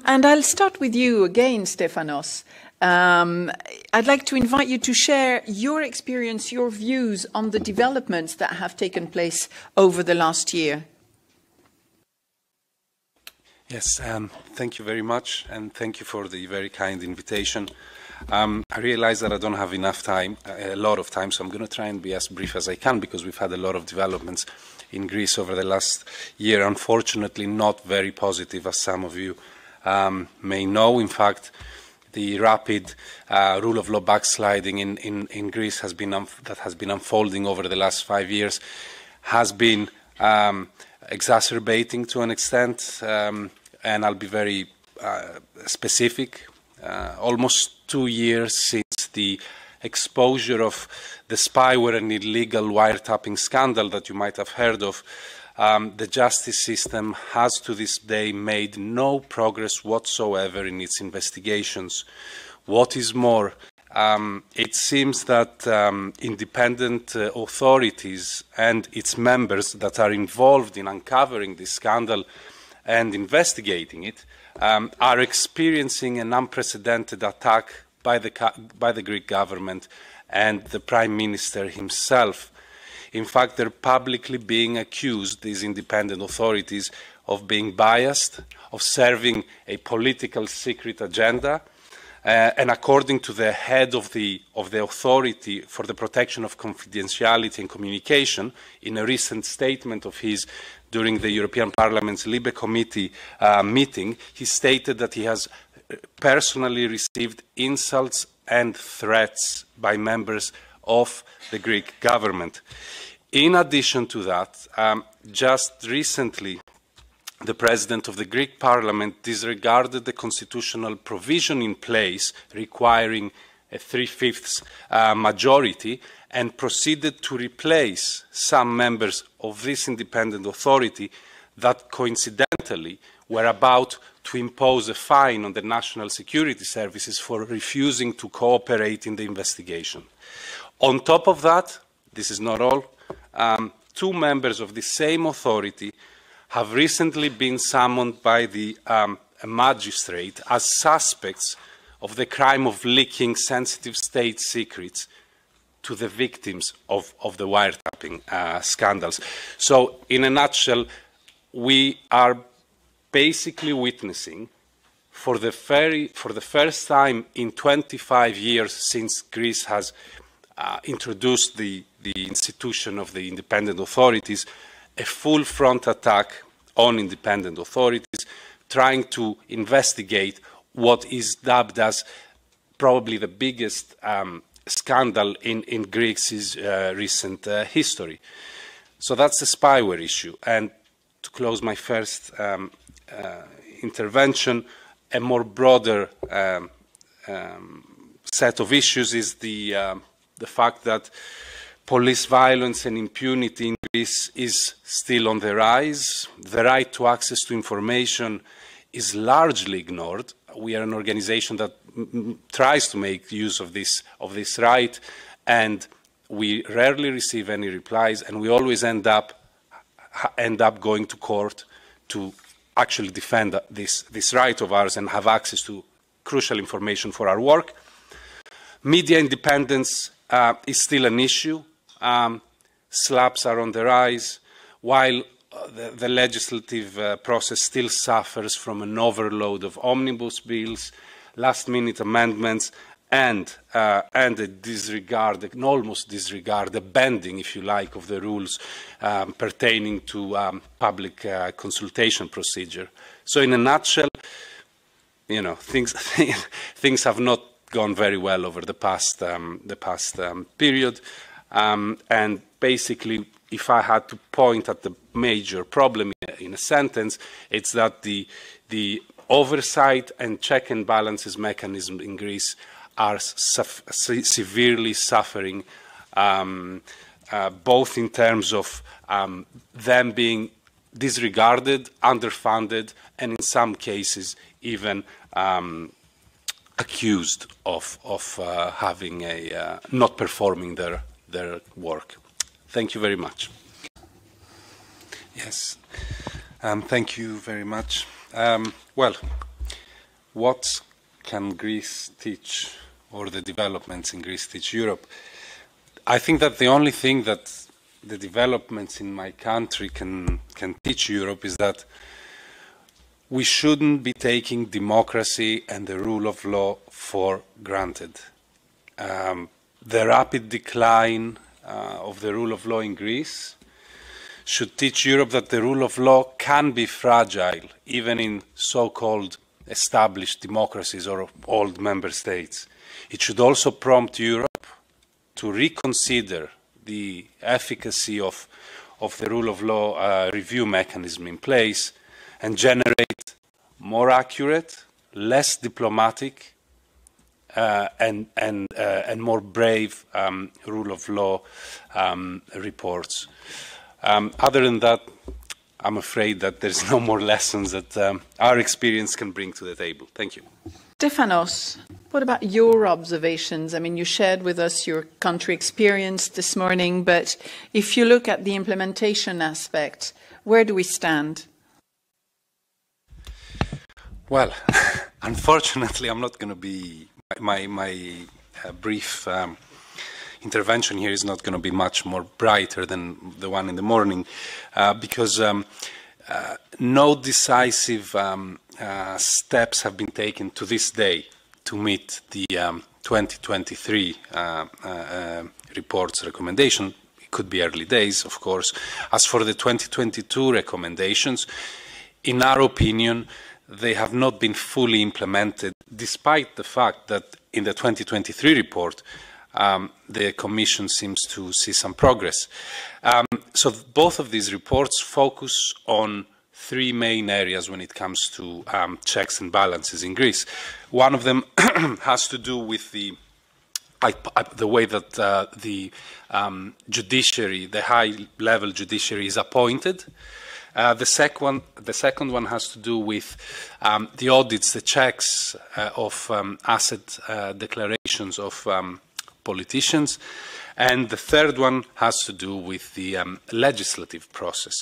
And I'll start with you again, Stéphanos. I'd like to invite you to share your experience, your views on the developments that have taken place over the last year. Yes, thank you very much, and thank you for the very kind invitation. I realize that I don't have enough time, a lot of time, so I'm going to try and be as brief as I can, because we've had a lot of developments in Greece over the last year, unfortunately not very positive, as some of you may know. In fact, the rapid rule of law backsliding in Greece that has been unfolding over the last 5 years has been exacerbating to an extent, and I'll be very specific. Almost 2 years since the exposure of the spyware and illegal wiretapping scandal that you might have heard of, the justice system has to this day made no progress whatsoever in its investigations. What is more, it seems that independent authorities and its members that are involved in uncovering this scandal and investigating it are experiencing an unprecedented attack by the Greek government and the Prime Minister himself. In fact, they're publicly being accused, these independent authorities, of being biased, of serving a political secret agenda, and according to the head of the Authority for the Protection of Confidentiality and Communication, in a recent statement of his during the European Parliament's Libe Committee meeting, he stated that he has personally received insults and threats by members of the Greek government. In addition to that, just recently, the President of the Greek Parliament disregarded the constitutional provision in place requiring a 3/5 majority and proceeded to replace some members of this independent authority that coincidentally were about to impose a fine on the national security services for refusing to cooperate in the investigation. On top of that, this is not all, 2 members of the same authority have recently been summoned by the magistrate as suspects of the crime of leaking sensitive state secrets to the victims of the wiretapping scandals. So, in a nutshell, we are basically witnessing, for the first time in 25 years since Greece has introduced the institution of the independent authorities, a full front attack on independent authorities, trying to investigate what is dubbed as probably the biggest scandal in Greece's recent history. So that's the spyware issue. And to close my first intervention, a more broader set of issues is the fact that police violence and impunity in Greece is still on the rise. The right to access to information is largely ignored. We are an organization that tries to make use of this right, and we rarely receive any replies, and we always end up going to court to actually defend this right of ours and have access to crucial information for our work. Media independence is still an issue. Slaps are on the rise, while the legislative process still suffers from an overload of omnibus bills, last-minute amendments, and a disregard, an almost disregard, a bending, if you like, of the rules pertaining to public consultation procedure. So, in a nutshell, you know, things have not gone very well over the past period, and basically, if I had to point at the major problem in a sentence, it's that the oversight and check and balances mechanism in Greece are severely suffering, both in terms of them being disregarded, underfunded, and in some cases even accused of having not performing their work. Thank you very much. Yes, thank you very much. Well, what can Greece teach, or the developments in Greece teach Europe? I think that the only thing that the developments in my country can teach Europe is that we shouldn't be taking democracy and the rule of law for granted. The rapid decline of the rule of law in Greece should teach Europe that the rule of law can be fragile, even in so-called established democracies or old member states. It should also prompt Europe to reconsider the efficacy of the rule of law review mechanism in place and generate more accurate, less diplomatic, and more brave rule of law reports. Other than that, I'm afraid that there's no more lessons that our experience can bring to the table. Thank you. Stéphanos, what about your observations? I mean, you shared with us your country experience this morning, but if you look at the implementation aspect, where do we stand? Well, unfortunately, I'm not going to be, my brief intervention here is not going to be much more brighter than the one in the morning, because no decisive steps have been taken to this day to meet the 2023 report's recommendation. It could be early days, of course. As for the 2022 recommendations, in our opinion, they have not been fully implemented, despite the fact that in the 2023 report, the Commission seems to see some progress. So both of these reports focus on three main areas when it comes to checks and balances in Greece. One of them has to do with the way that the judiciary, the high-level judiciary, is appointed. The second one has to do with the audits, the checks of asset declarations of politicians. And the third one has to do with the legislative process.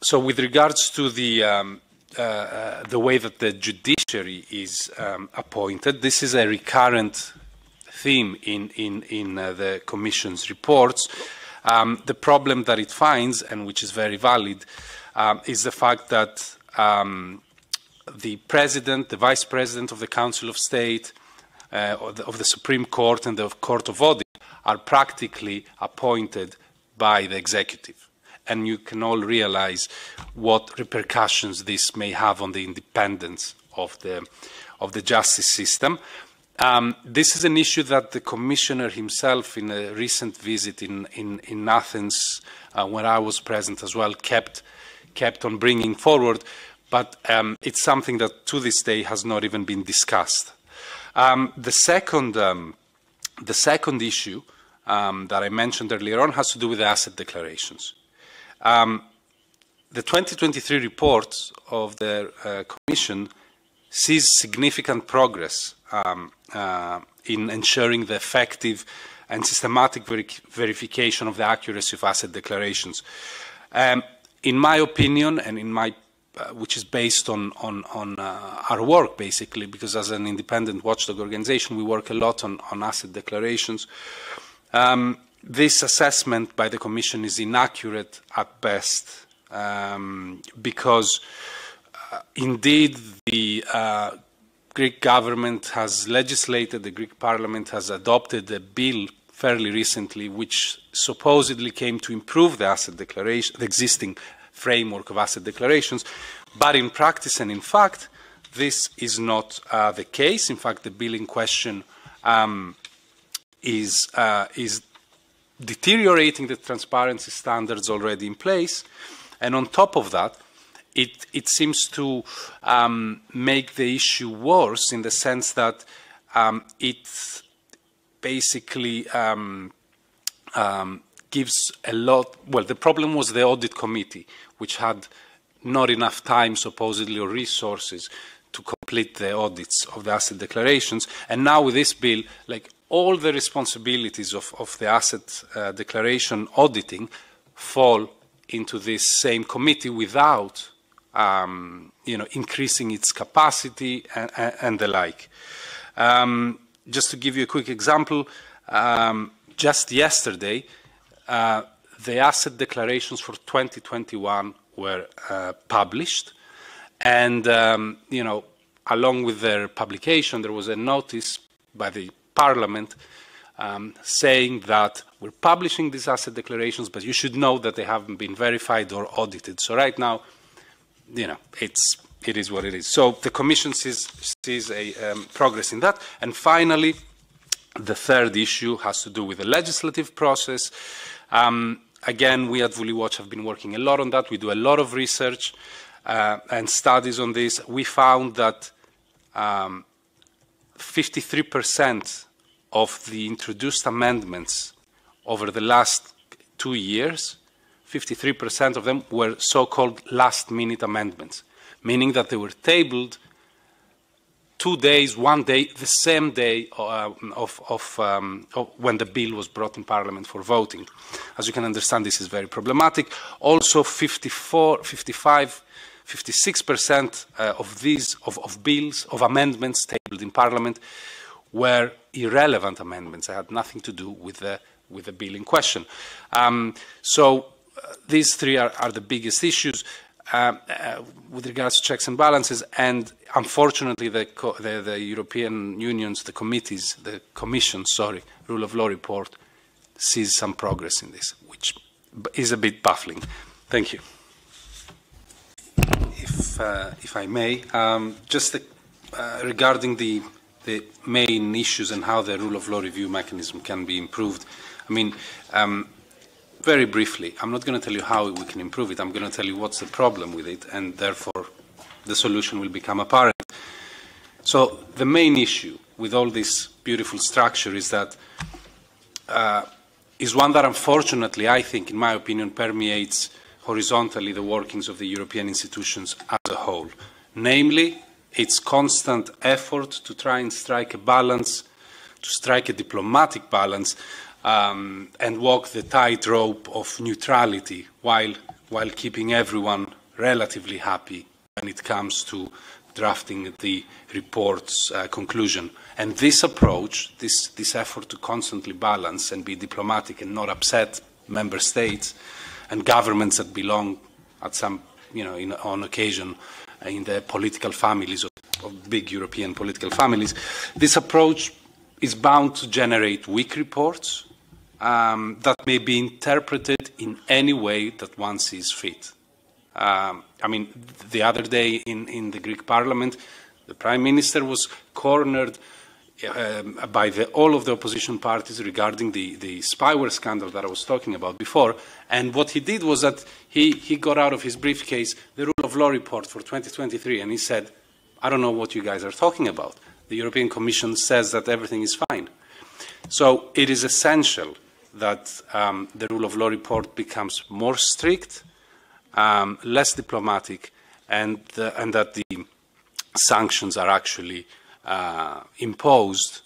So with regards to the way that the judiciary is appointed, this is a recurrent theme in the Commission's reports. The problem that it finds, and which is very valid, is the fact that the President, the Vice President of the Council of State, of the Supreme Court and the Court of Audit are practically appointed by the executive. And you can all realize what repercussions this may have on the independence of the justice system. This is an issue that the Commissioner himself, in a recent visit in Athens, where I was present as well, kept on bringing forward, but it's something that to this day has not even been discussed. The second issue that I mentioned earlier on has to do with the asset declarations. The 2023 report of the Commission sees significant progress in ensuring the effective and systematic verification of the accuracy of asset declarations. In my opinion, and in my which is based on our work, basically, because as an independent watchdog organization, we work a lot on asset declarations. This assessment by the Commission is inaccurate at best, because indeed the Greek government has legislated, the Greek Parliament has adopted a bill fairly recently, which supposedly came to improve the asset declaration, the existing framework of asset declarations, but in practice and in fact, this is not the case. In fact, the bill in question is deteriorating the transparency standards already in place, and on top of that, it seems to make the issue worse in the sense that it basically gives a lot. Well, the problem was the audit committee, which had not enough time, supposedly, or resources to complete the audits of the asset declarations. And now with this bill, like, all the responsibilities of the asset declaration auditing fall into this same committee without increasing its capacity and the like. Just to give you a quick example, just yesterday, the asset declarations for 2021 were published, and along with their publication, there was a notice by the Parliament saying that we're publishing these asset declarations, but you should know that they haven't been verified or audited. So right now, it is what it is. So the Commission sees a progress in that. And finally, the third issue has to do with the legislative process. Again, we at Vuli Watch have been working a lot on that. We do a lot of research and studies on this. We found that 53% of the introduced amendments over the last 2 years, 53% of them were so-called last-minute amendments, meaning that they were tabled 2 days, 1 day, the same day of when the bill was brought in Parliament for voting. As you can understand, this is very problematic. Also, 56% of these bills, of amendments tabled in Parliament, were irrelevant amendments. They had nothing to do with the bill in question. So these three are the biggest issues with regards to checks and balances. And unfortunately, the European Union's, the Commission's, rule of law report sees some progress in this, which is a bit baffling. Thank you. If I may, just regarding the main issues and how the rule of law review mechanism can be improved. I mean, very briefly, I'm not going to tell you how we can improve it. I'm going to tell you what's the problem with it, and therefore the solution will become apparent. So the main issue with all this beautiful structure is that is one that unfortunately, I think, in my opinion, permeates horizontally the workings of the European institutions as a whole. Namely, its constant effort to try and strike a balance, to strike a diplomatic balance, and walk the tightrope of neutrality while keeping everyone relatively happy when it comes to drafting the report's conclusion. And this approach, this effort to constantly balance and be diplomatic and not upset member states and governments that belong at some, on occasion in the political families of big European political families, this approach is bound to generate weak reports that may be interpreted in any way that one sees fit. I mean, the other day in the Greek Parliament, the Prime Minister was cornered by all of the opposition parties regarding the spyware scandal that I was talking about before. And what he did was that he got out of his briefcase the rule of law report for 2023, and he said, I don't know what you guys are talking about. The European Commission says that everything is fine. So it is essential that the rule of law report becomes more strict, less diplomatic, and that the sanctions are actually imposed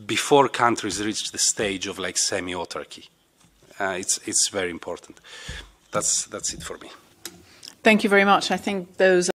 before countries reach the stage of like semi-autarky. It's very important. That's it for me. Thank you very much. I think those